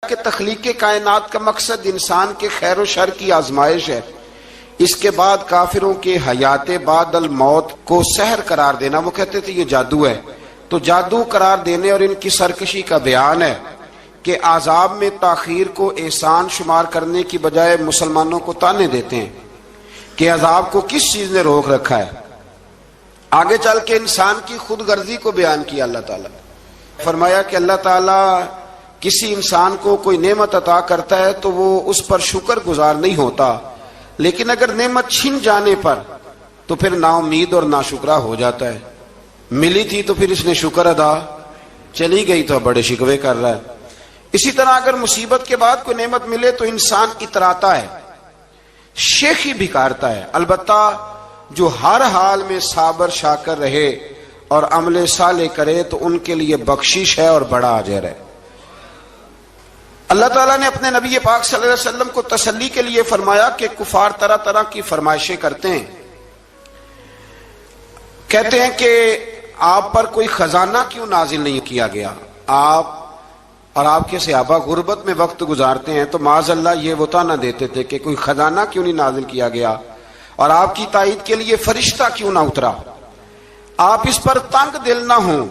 کہ تخلیق کائنات کا مقصد انسان کے خیر و شر کی آزمائش ہے، اس کے بعد کافروں کے حیات بعد الموت کو سحر قرار دینا۔ وہ کہتے تھے یہ جادو ہے، تو جادو قرار دینے اور ان کی سرکشی کا بیان ہے کہ عذاب میں تاخیر کو احسان شمار کرنے کی بجائے مسلمانوں کو تانے دیتے ہیں کہ عذاب کو کس چیز نے روک رکھا ہے۔ آگے چل کے انسان کی خود غرضی کو بیان کیا اللہ تعالیٰ، فرمایا کہ اللہ تعالیٰ کسی انسان کو کوئی نعمت عطا کرتا ہے تو وہ اس پر شکر گزار نہیں ہوتا، لیکن اگر نعمت چھن جانے پر تو پھر نا امید اور ناشکرا ہو جاتا ہے۔ ملی تھی تو پھر اس نے شکر ادا، چلی گئی تو بڑے شکوے کر رہا ہے۔ اسی طرح اگر مصیبت کے بعد کوئی نعمت ملے تو انسان اتراتا ہے، شیخی بھکارتا ہے۔ البتہ جو ہر حال میں صابر شاکر رہے اور عمل صالح کرے تو ان کے لیے بخشش ہے اور بڑا اجر ہے۔ اللہ تعالیٰ نے اپنے نبی پاک صلی اللہ علیہ وسلم کو تسلی کے لیے فرمایا کہ کفار طرح طرح کی فرمائشیں کرتے ہیں، کہتے ہیں کہ آپ پر کوئی خزانہ کیوں نازل نہیں کیا گیا، آپ اور آپ کے صحابہ غربت میں وقت گزارتے ہیں، تو معاذ اللہ یہ وہ طعنہ دیتے تھے کہ کوئی خزانہ کیوں نہیں نازل کیا گیا، اور آپ کی تائید کے لیے فرشتہ کیوں نہ اترا۔ آپ اس پر تنگ دل نہ ہوں،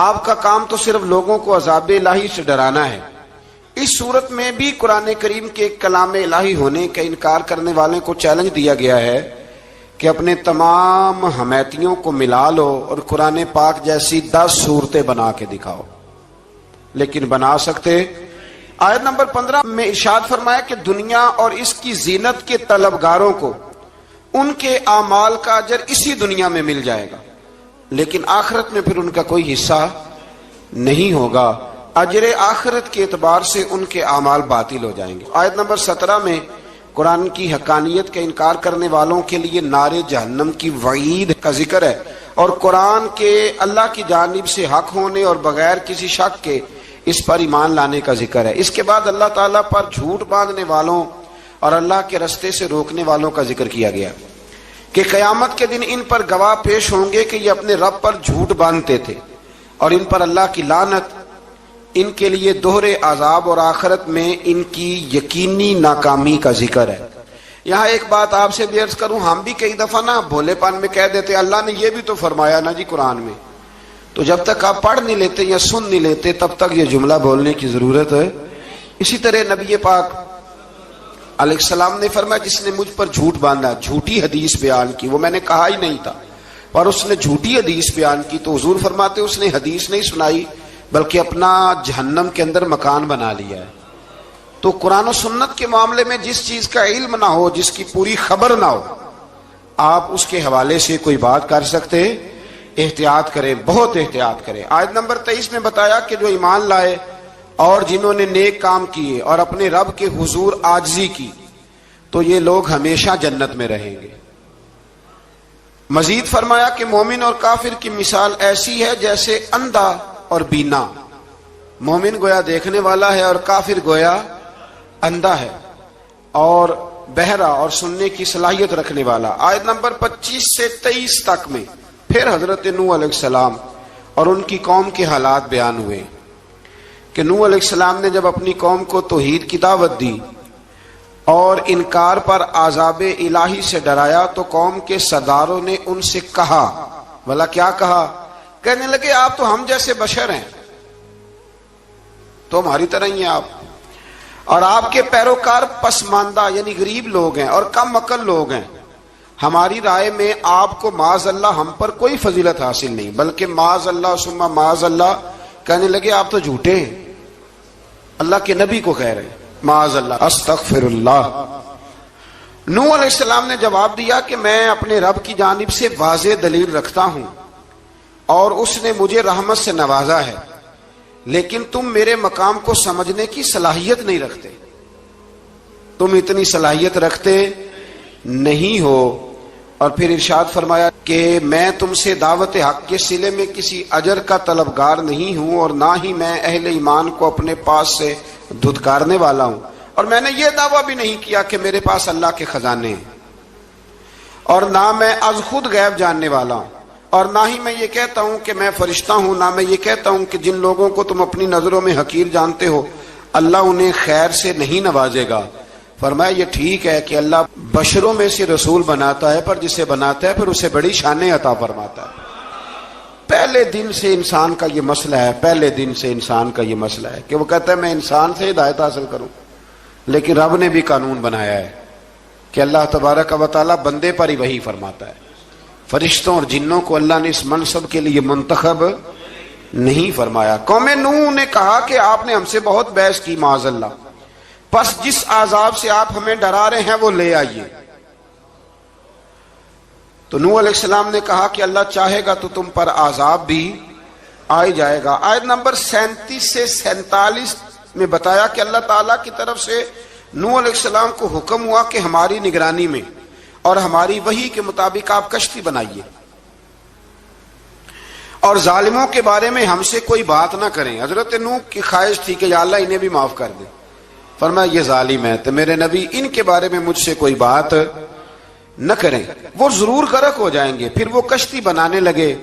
آپ کا کام تو صرف لوگوں کو عذاب الہی سے ڈرانا ہے۔ اس صورت میں بھی قرآن کریم کے کلام الہی ہونے کا انکار کرنے والوں کو چیلنج دیا گیا ہے کہ اپنے تمام حمیتیوں کو ملا لو اور قرآن پاک جیسی 10 صورتیں بنا کے دکھاؤ، لیکن بنا سکتے۔ آیت نمبر 15 میں ارشاد فرمایا کہ دنیا اور اس کی زینت کے طلبگاروں کو ان کے اعمال کا اجر اسی دنیا میں مل جائے گا، لیکن آخرت میں پھر ان کا کوئی حصہ نہیں ہوگا، اجر آخرت کے اعتبار سے ان کے اعمال باطل ہو جائیں گے۔ آیت نمبر 17 میں قرآن کی حقانیت کا انکار کرنے والوں کے لیے نار جہنم کی وعید کا ذکر ہے، اور قرآن کے اللہ کی جانب سے حق ہونے اور بغیر کسی شک کے اس پر ایمان لانے کا ذکر ہے۔ اس کے بعد اللہ تعالیٰ پر جھوٹ باندھنے والوں اور اللہ کے رستے سے روکنے والوں کا ذکر کیا گیا کہ قیامت کے دن ان پر گواہ پیش ہوں گے کہ یہ اپنے رب پر جھوٹ باندھتے تھے، اور ان پر اللہ کی لعنت، ان کے لیے دوہرے عذاب اور آخرت میں ان کی یقینی ناکامی کا ذکر ہے۔ یہاں ایک بات آپ سے بھی عرض کروں، ہم بھی کئی دفعہ نا بھولے پن میں کہہ دیتے اللہ نے یہ بھی تو فرمایا نا جی قرآن میں، تو جب تک آپ پڑھ نہیں لیتے یا سن نہیں لیتے تب تک یہ جملہ بولنے کی ضرورت ہے۔ اسی طرح نبی پاک علیہ السلام نے فرمایا جس نے مجھ پر جھوٹ باندھا، جھوٹی حدیث بیان کی، وہ میں نے کہا ہی نہیں تھا اور اس نے جھوٹی حدیث بیان کی، تو حضور فرماتے اس نے حدیث نہیں سنائی بلکہ اپنا جہنم کے اندر مکان بنا لیا ہے۔ تو قرآن و سنت کے معاملے میں جس چیز کا علم نہ ہو، جس کی پوری خبر نہ ہو، آپ اس کے حوالے سے کوئی بات کر سکتے، احتیاط کریں، بہت احتیاط کریں۔ آیت نمبر 23 میں بتایا کہ جو ایمان لائے اور جنہوں نے نیک کام کیے اور اپنے رب کے حضور عاجزی کی تو یہ لوگ ہمیشہ جنت میں رہیں گے۔ مزید فرمایا کہ مومن اور کافر کی مثال ایسی ہے جیسے اندھا اور بینا، مومن گویا دیکھنے والا ہے اور کافر گویا اندھا ہے اور بہرا اور سننے کی صلاحیت رکھنے والا۔ آیت نمبر 25 سے 23 تک میں پھر حضرت نوح علیہ السلام اور ان کی قوم کے حالات بیان ہوئے کہ نوح علیہ السلام نے جب اپنی قوم کو توحید کی دعوت دی اور انکار پر عذاب الہی سے ڈرایا تو قوم کے سرداروں نے ان سے کہا، بھلا کیا کہا؟ کہنے لگے آپ تو ہم جیسے بشر ہیں، تو ہماری طرح ہی ہیں آپ، اور آپ کے پیروکار پسماندہ یعنی غریب لوگ ہیں اور کم عقل لوگ ہیں، ہماری رائے میں آپ کو معاذ اللہ ہم پر کوئی فضیلت حاصل نہیں، بلکہ معاذ اللہ ثم معاذ اللہ۔ کہنے لگے آپ تو جھوٹے ہیں، اللہ کے نبی کو کہہ رہے ہیں معاذ اللہ، استغفر اللہ۔ نوح علیہ السلام نے جواب دیا کہ میں اپنے رب کی جانب سے واضح دلیل رکھتا ہوں اور اس نے مجھے رحمت سے نوازا ہے، لیکن تم میرے مقام کو سمجھنے کی صلاحیت نہیں رکھتے، تم اتنی صلاحیت رکھتے نہیں ہو۔ اور پھر ارشاد فرمایا کہ میں تم سے دعوت حق کے صلے میں کسی اجر کا طلبگار نہیں ہوں اور نہ ہی میں اہل ایمان کو اپنے پاس سے دھتکارنے والا ہوں، اور میں نے یہ دعویٰ بھی نہیں کیا کہ میرے پاس اللہ کے خزانے ہیں، اور نہ میں از خود غیب جاننے والا ہوں، اور نہ ہی میں یہ کہتا ہوں کہ میں فرشتہ ہوں، نہ میں یہ کہتا ہوں کہ جن لوگوں کو تم اپنی نظروں میں حقیر جانتے ہو اللہ انہیں خیر سے نہیں نوازے گا۔ فرمایا یہ ٹھیک ہے کہ اللہ بشروں میں سے رسول بناتا ہے، پر جسے بناتا ہے پھر اسے بڑی شانیں عطا فرماتا ہے۔ پہلے دن سے انسان کا یہ مسئلہ ہے، پہلے دن سے انسان کا یہ مسئلہ ہے کہ وہ کہتا ہے میں انسان سے ہدایت حاصل کروں، لیکن رب نے بھی قانون بنایا ہے کہ اللہ تبارک و تعالیٰ بندے پر ہی وحی فرماتا ہے۔ فرشتوں اور جنوں کو اللہ نے اس منصب کے لیے منتخب نہیں فرمایا۔ قوم نوح نے کہا کہ آپ نے ہم سے بہت بحث کی معاذ اللہ، پس جس عذاب سے آپ ہمیں ڈرا رہے ہیں وہ لے آئیے۔ تو نوح علیہ السلام نے کہا کہ اللہ چاہے گا تو تم پر عذاب بھی آ جائے گا۔ آیت نمبر 37 سے 47 میں بتایا کہ اللہ تعالیٰ کی طرف سے نوح علیہ السلام کو حکم ہوا کہ ہماری نگرانی میں اور ہماری وحی کے مطابق آپ کشتی بنائیے، اور ظالموں کے بارے میں ہم سے کوئی بات نہ کریں۔ حضرت نوح کی خواہش تھی کہ یا اللہ انہیں بھی معاف کر دے۔ فرمایا یہ ظالم ہے تو میرے نبی ان کے بارے میں مجھ سے کوئی بات نہ کریں، وہ ضرور غرق ہو جائیں گے۔ پھر وہ کشتی بنانے لگے،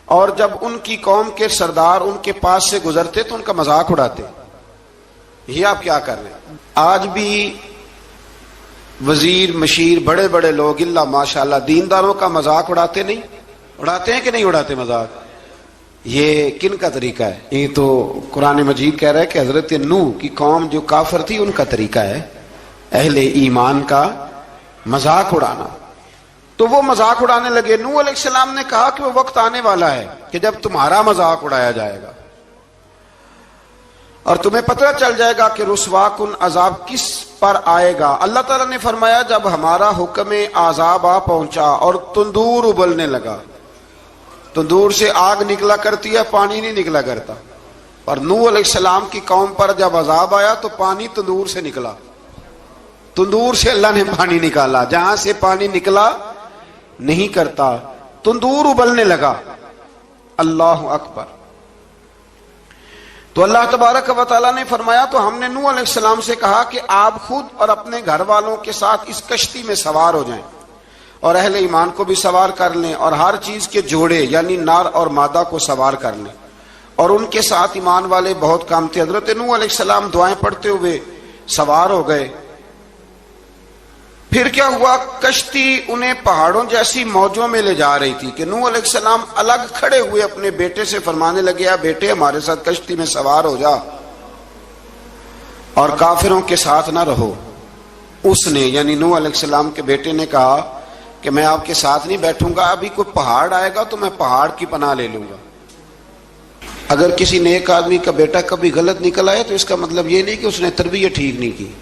اور جب ان کی قوم کے سردار ان کے پاس سے گزرتے تو ان کا مذاق اڑاتے۔ یہ آپ کیا کر رہے ہیں؟ آج بھی وزیر مشیر بڑے بڑے لوگ اللہ ماشاءاللہ دینداروں کا مذاق اڑاتے نہیں؟ اڑاتے ہیں کہ نہیں اڑاتے مذاق؟ یہ کن کا طریقہ ہے؟ یہ تو قرآن مجید کہہ رہا ہے کہ حضرت نوح کی قوم جو کافر تھی ان کا طریقہ ہے اہل ایمان کا مذاق اڑانا۔ تو وہ مذاق اڑانے لگے۔ نوح علیہ السلام نے کہا کہ وہ وقت آنے والا ہے کہ جب تمہارا مذاق اڑایا جائے گا اور تمہیں پتہ چل جائے گا کہ رسوا کن عذاب کس پر آئے گا۔ اللہ تعالیٰ نے فرمایا جب ہمارا حکم عذاب آ پہنچا اور تندور ابلنے لگا، تندور سے آگ نکلا کرتی ہے، پانی نہیں نکلا کرتا، اور نوح علیہ السلام کی قوم پر جب عذاب آیا تو پانی تندور سے نکلا، تندور سے اللہ نے پانی نکالا، جہاں سے پانی نکلا نہیں کرتا، تندور ابلنے لگا۔ اللہ اکبر۔ تو اللہ تبارک و تعالیٰ نے فرمایا تو ہم نے نوح علیہ السلام سے کہا کہ آپ خود اور اپنے گھر والوں کے ساتھ اس کشتی میں سوار ہو جائیں اور اہل ایمان کو بھی سوار کر لیں، اور ہر چیز کے جوڑے یعنی نر اور مادہ کو سوار کر لیں۔ اور ان کے ساتھ ایمان والے بہت کم تھے۔ حضرت نوح علیہ السلام دعائیں پڑھتے ہوئے سوار ہو گئے۔ پھر کیا ہوا؟ کشتی انہیں پہاڑوں جیسی موجوں میں لے جا رہی تھی کہ نوح علیہ السلام الگ کھڑے ہوئے اپنے بیٹے سے فرمانے لگے بیٹے ہمارے ساتھ کشتی میں سوار ہو جا اور کافروں کے ساتھ نہ رہو۔ اس نے یعنی نوح علیہ السلام کے بیٹے نے کہا کہ میں آپ کے ساتھ نہیں بیٹھوں گا، ابھی کوئی پہاڑ آئے گا تو میں پہاڑ کی پناہ لے لوں گا۔ اگر کسی نیک آدمی کا بیٹا کبھی غلط نکل آئے تو اس کا مطلب یہ نہیں کہ اس نے تربیت ٹھیک نہیں کی،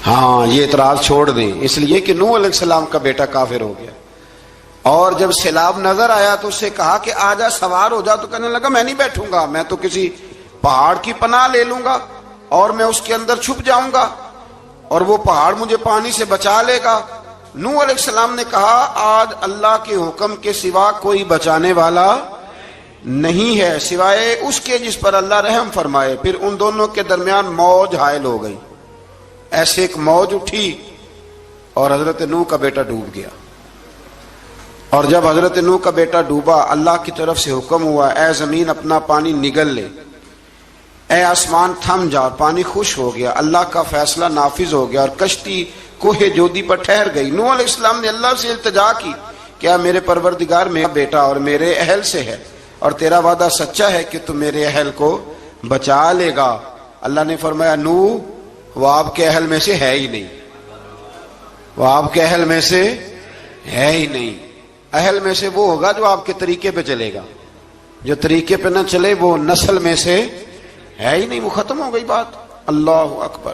ہاں یہ اعتراض چھوڑ دیں، اس لیے کہ نوح علیہ السلام کا بیٹا کافر ہو گیا۔ اور جب سیلاب نظر آیا تو اس سے کہا کہ آجا سوار ہو جا، تو کہنے لگا میں نہیں بیٹھوں گا، میں تو کسی پہاڑ کی پناہ لے لوں گا اور میں اس کے اندر چھپ جاؤں گا اور وہ پہاڑ مجھے پانی سے بچا لے گا۔ نوح علیہ السلام نے کہا آج اللہ کے حکم کے سوا کوئی بچانے والا نہیں ہے سوائے اس کے جس پر اللہ رحم فرمائے۔ پھر ان دونوں کے درمیان موج حائل ہو گئی، ایسے ایک موج اٹھی اور حضرت نوح کا بیٹا ڈوب گیا۔ اور جب حضرت نوح کا بیٹا ڈوبا اللہ کی طرف سے حکم ہوا اے زمین اپنا پانی نگل لے، اے آسمان تھم جا، پانی خوش ہو گیا، اللہ کا فیصلہ نافذ ہو گیا اور کشتی کوہ جودی پر ٹھہر گئی۔ نوح علیہ السلام نے اللہ سے التجا کی کہ میرے پروردگار میرا بیٹا اور میرے اہل سے ہے اور تیرا وعدہ سچا ہے کہ تو میرے اہل کو بچا لے گا۔ اللہ نے فرمایا نوح وہ آپ کے اہل میں سے ہے ہی نہیں، وہ آپ کے اہل میں سے ہے ہی نہیں۔ اہل میں سے وہ ہوگا جو آپ کے طریقے پہ چلے گا، جو طریقے پہ نہ چلے وہ نسل میں سے ہے ہی نہیں، وہ ختم ہو گئی بات۔ اللہ اکبر۔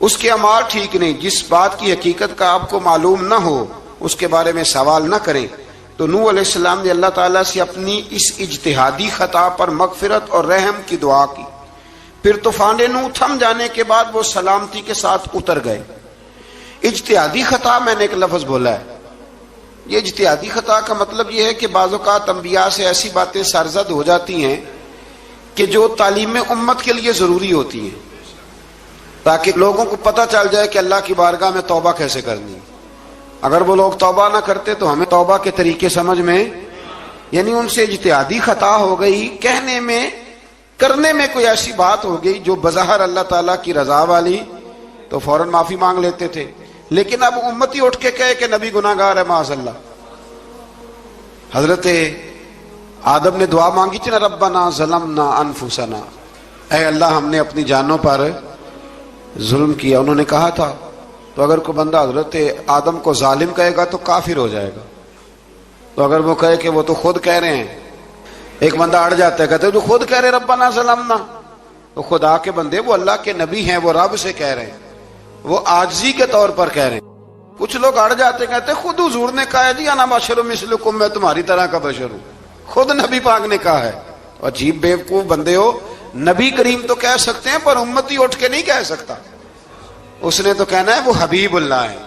اس کے اعمال ٹھیک نہیں، جس بات کی حقیقت کا آپ کو معلوم نہ ہو اس کے بارے میں سوال نہ کریں۔ تو نوح علیہ السلام نے اللہ تعالیٰ سے اپنی اس اجتہادی خطا پر مغفرت اور رحم کی دعا کی۔ پھر طوفان نوح تھم جانے کے بعد وہ سلامتی کے ساتھ اتر گئے۔ اجتہادی خطا میں نے ایک لفظ بولا ہے، یہ اجتہادی خطا کا مطلب یہ ہے کہ بعض اوقات انبیاء سے ایسی باتیں سرزد ہو جاتی ہیں کہ جو تعلیم امت کے لیے ضروری ہوتی ہیں تاکہ لوگوں کو پتہ چل جائے کہ اللہ کی بارگاہ میں توبہ کیسے کرنی ہے۔ اگر وہ لوگ توبہ نہ کرتے تو ہمیں توبہ کے طریقے سمجھ میں، یعنی ان سے اجتہادی خطا ہو گئی، کہنے میں کرنے میں کوئی ایسی بات ہو گئی جو بظاہر اللہ تعالیٰ کی رضا والی تو فوراً معافی مانگ لیتے تھے، لیکن اب امتی اٹھ کے کہے کہ نبی گناہ گار ہے معاذ اللہ۔ حضرت آدم نے دعا مانگی تھی نا، ربنا ظلمنا انفسنا، اے اللہ ہم نے اپنی جانوں پر ظلم کیا، انہوں نے کہا تھا۔ تو اگر کوئی بندہ حضرت آدم کو ظالم کہے گا تو کافر ہو جائے گا، تو اگر وہ کہے کہ وہ تو خود کہہ رہے ہیں، ایک بندہ اڑ جاتا ہے، کہتے ہیں جو خود کہہ رہے ربنا ظلمنا، تو خدا کے بندے وہ اللہ کے نبی ہیں، وہ رب سے کہہ رہے ہیں، وہ عاجزی کے طور پر کہہ رہے ہیں۔ کچھ لوگ اڑ جاتے ہیں، کہتے ہیں خود حضور نے کہا ہے جی انا بشر مثلکم، میں تمہاری طرح کا بشر ہوں، خود نبی پاک نے کہا ہے۔ عجیب بیوقوف بندے ہو، نبی کریم تو کہہ سکتے ہیں پر امتی اٹھ کے نہیں کہہ سکتا۔ اس نے تو کہنا ہے وہ حبیب اللہ ہے،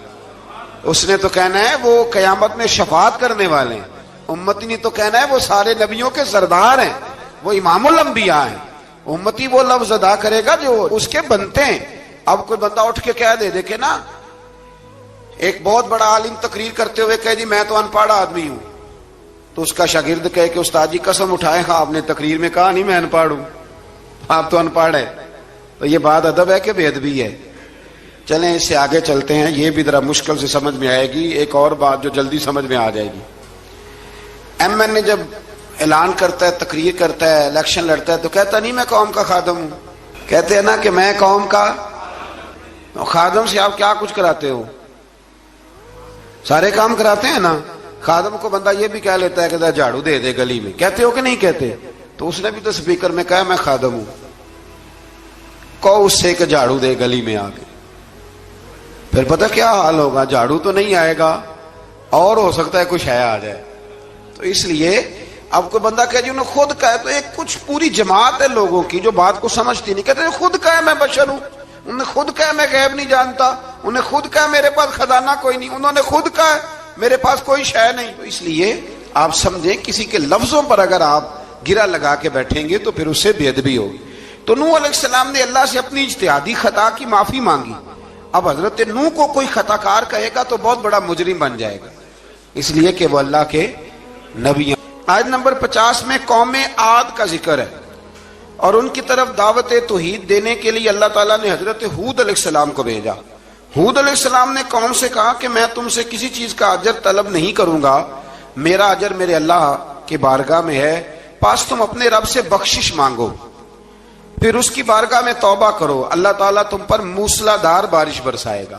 اس نے تو کہنا ہے وہ قیامت میں شفاعت کرنے والے ہیں، امتی نے تو کہنا ہے وہ سارے نبیوں کے سردار ہیں، وہ امام الانبیاء ہیں۔ امتی وہ لفظ ادا کرے گا جو اس کے بنتے ہیں۔ اب کوئی بندہ اٹھ کے کہہ دے، دیکھے نا ایک بہت بڑا عالم تقریر کرتے ہوئے کہے جی میں تو ان پڑھ آدمی ہوں، تو اس کا شاگرد کہے کہ استاد جی قسم اٹھائے ہاں آپ نے تقریر میں کہا نہیں میں ان پڑھ ہوں، آپ تو ان پڑھ ہے، تو یہ بات ادب ہے کہ بے ادبی ہے؟ چلیں اس سے آگے چلتے ہیں، یہ بھی ذرا مشکل سے سمجھ میں آئے گی۔ ایک اور بات جو جلدی سمجھ میں آ جائے گی، ایم این اے جب اعلان کرتا ہے، تقریر کرتا ہے، الیکشن لڑتا ہے تو کہتا نہیں میں قوم کا خادم ہوں، کہتے ہیں نا کہ میں قوم کا خادم سے آپ کیا کچھ کراتے ہو؟ سارے کام کراتے ہیں نا۔ خادم کو بندہ یہ بھی کہہ لیتا ہے کہ جھاڑو دے دے گلی میں، کہتے ہو کہ نہیں کہتے؟ تو اس نے بھی تو سپیکر میں کہا میں خادم ہوں، کہو اس سے کہ جھاڑو دے گلی میں آ کے، پھر پتہ کیا حال ہوگا؟ جھاڑو تو نہیں آئے گا اور ہو سکتا ہے کچھ ہے آ جائے۔ تو اس لیے اب کوئی بندہ کہے جی انہوں نے خود کہا ہے، تو ایک کچھ پوری جماعت ہے لوگوں کی جو بات کو سمجھتی نہیں، کہتے ہیں خود کہا ہے میں بشر ہوں، انہوں نے خود کہا میں غیب نہیں جانتا، انہوں نے خود کہا میرے پاس خزانہ کوئی نہیں، انہوں نے خود کہا میرے پاس کوئی شے نہیں۔ تو اس لیے آپ سمجھیں کسی کے لفظوں پر اگر آپ گرا لگا کے بیٹھیں گے تو پھر اس سے بے ادبی ہوگی۔ تو نوح علیہ السلام نے اللہ سے اپنی اجتہادی خطا کی معافی مانگی۔ اب حضرت نوح کو کوئی خطا کار کہے گا تو بہت بڑا مجرم بن جائے گا، اس لیے کہ وہ اللہ کے نبی ہیں۔ آیت نمبر 50 میں قوم عاد کا ذکر ہے، اور ان کی طرف دعوت توحید دینے کے لیے اللہ تعالیٰ نے حضرت ہود علیہ السلام کو بھیجا۔ ہود علیہ السلام نے قوم سے کہا کہ میں تم سے کسی چیز کا اجر طلب نہیں کروں گا، میرا اجر میرے اللہ کی بارگاہ میں ہے، پاس تم اپنے رب سے بخشش مانگو، پھر اس کی بارگاہ میں توبہ کرو، اللہ تعالیٰ تم پر موسلا دھار بارش برسائے گا۔